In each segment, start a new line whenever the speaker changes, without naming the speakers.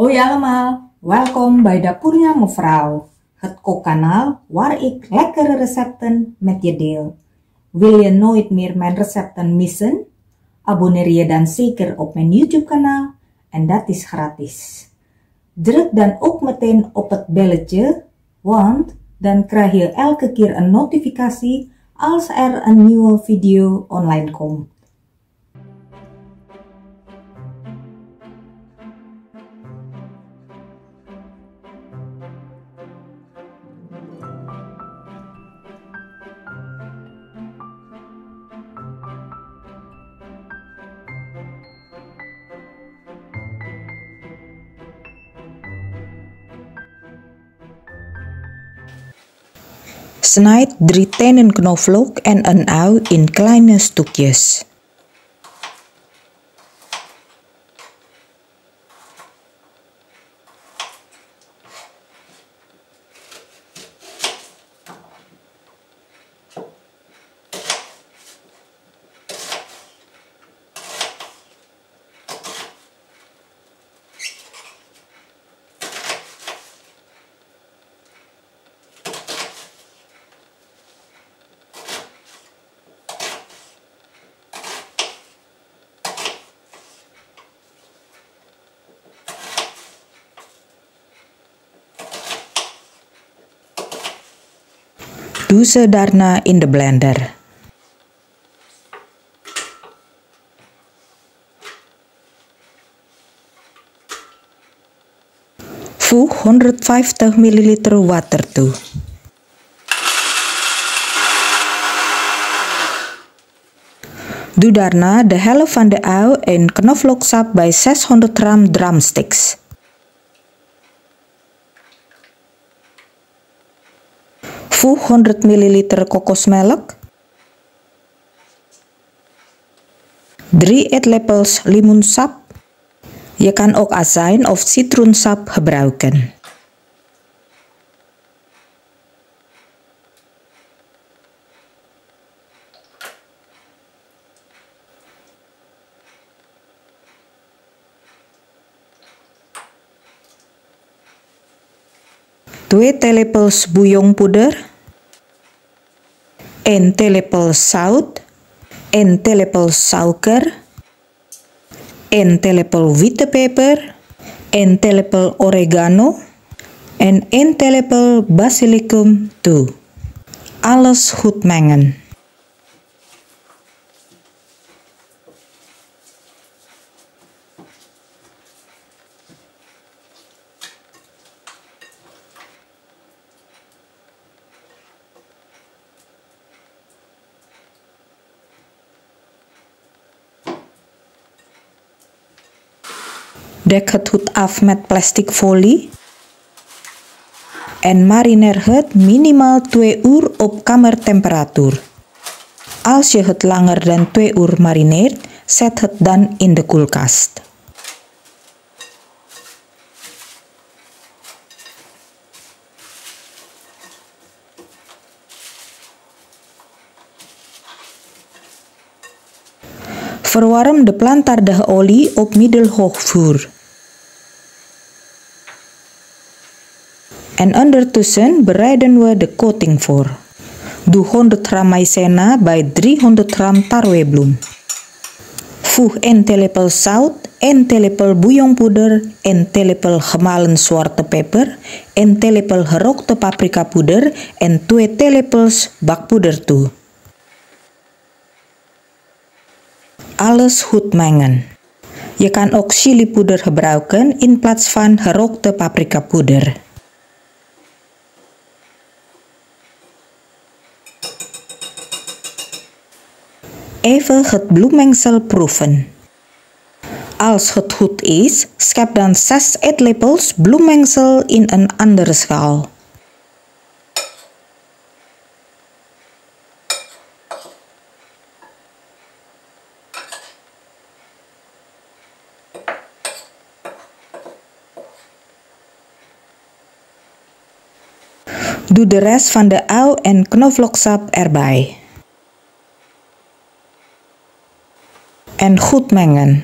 Hoi allemaal, welkom bij Dapurnya Mevrouw, het kookkanaal waar ik lekkere recepten met je deel. Wil je nooit meer mijn recepten missen? Abonneer je dan zeker op mijn YouTube kanaal en dat is gratis. Druk dan ook meteen op het belletje, want dan krijg je elke keer een notificatie als er een nieuwe video online komt.
Snijd 3 tenen knoflook en een ui in kleine stukjes. Doe ze daarna in de blender. Voeg 150 ml water toe. Doe daarna de helft van de ui en knoflooksap bij 600 gram drumsticks. Voeg 100 ml kokosmelk, 3 eetlepels limoensap. Je kan ook azijn of citroensap gebruiken. Twee theelepels bouillonpoeder, 1 theelepel zout, 1 theelepel suiker, 1 theelepel witte peper, 1 theelepel oregano en 1 theelepel basilicum toe. Alles goed mengen. Dek het goed af met plastic folie en marineer het minimaal 2 uur op kamertemperatuur. Als je het langer dan 2 uur marineert, zet het dan in de koelkast. Verwarm de plantaardige olie op middelhoog vuur. En ondertussen bereiden we de coating voor. Doe 100 gram maïzena bij 300 gram tarwebloem. Voeg 1 theelepel zout, 1 theelepel bouillonpoeder, 1 theelepel gemalen zwarte peper, 1 theelepel gerookte paprikapoeder en 2 theelepels bakpoeder toe. Alles goed mengen. Je kan ook chilipoeder gebruiken in plaats van gerookte paprikapoeder. Even het bloemmengsel proeven. Als het goed is, schep dan 6 eetlepels bloemmengsel in een andere schaal. Doe de rest van de ui en knoflooksap erbij. En goed mengen.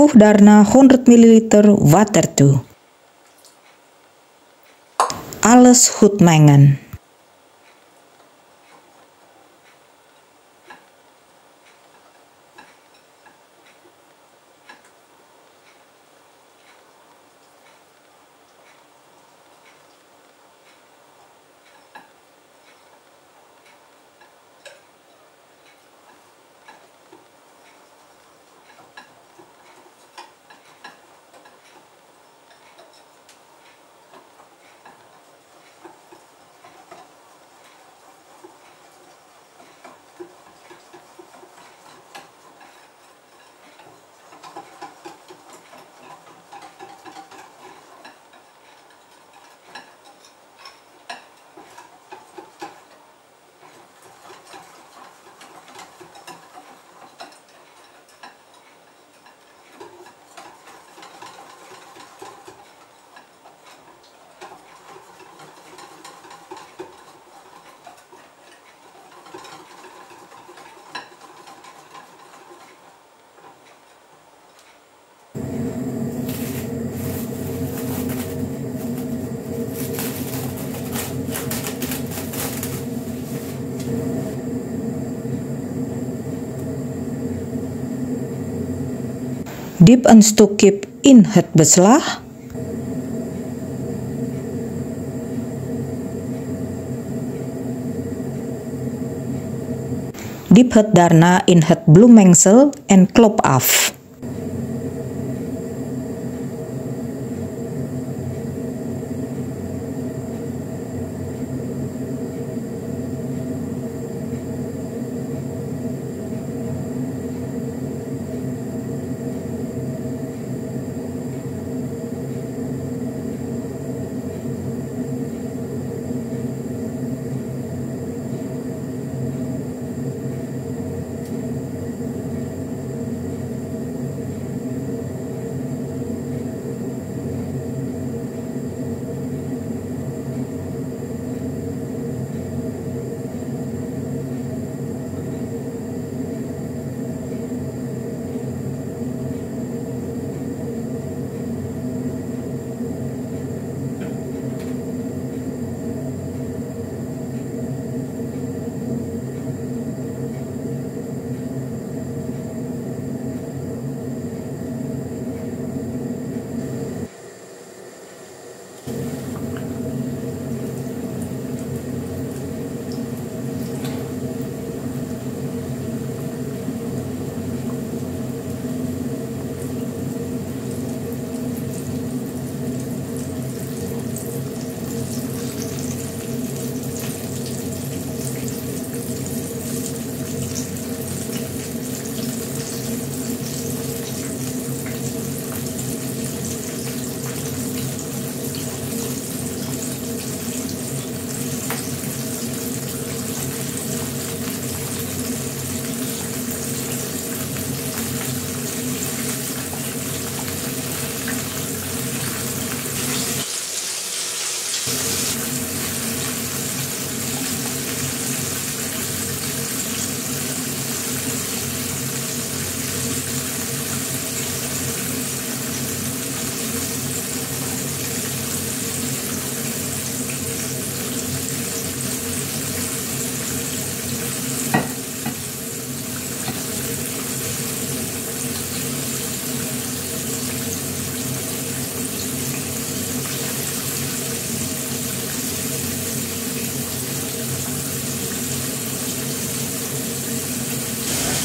Voeg daarna 100 ml water toe. Alles goed mengen. Dip een stuk kip in het beslag. Dip het daarna in het bloemmengsel en klop af.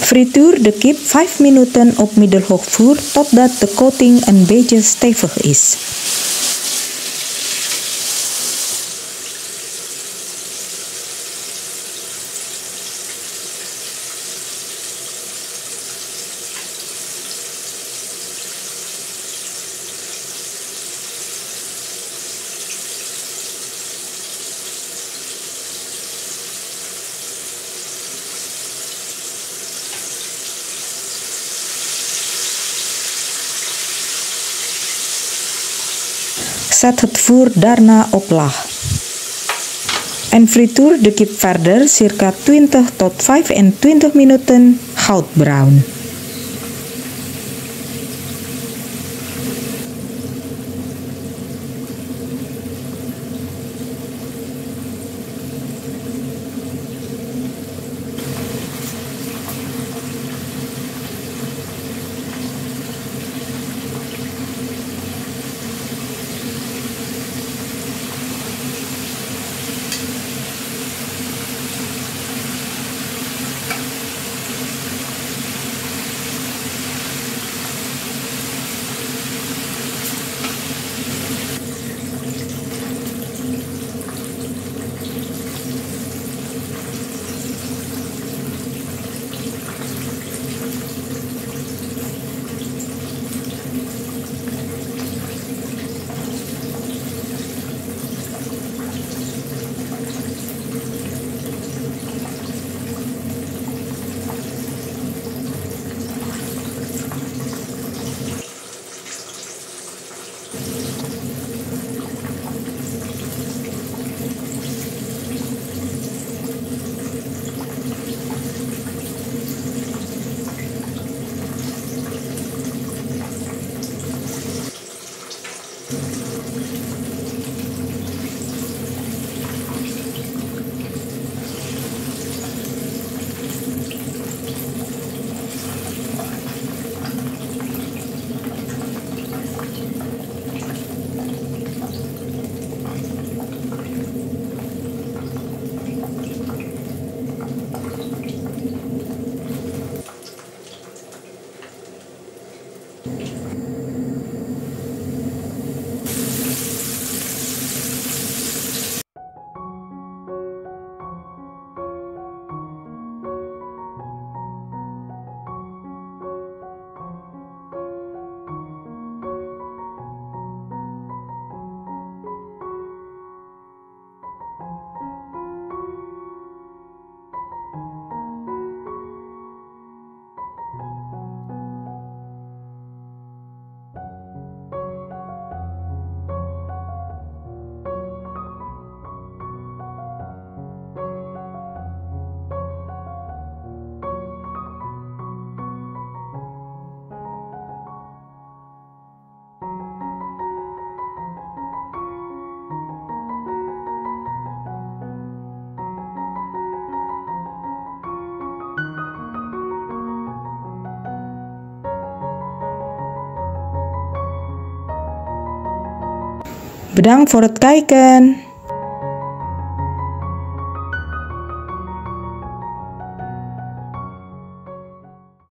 Frituur de kip 5 minuten op middelhoog vuur totdat de coating een beetje stevig is. Zet het vuur daarna op laag. En frituur de kip verder circa 20 tot 25 minuten goudbruin. Bedankt voor het kijken.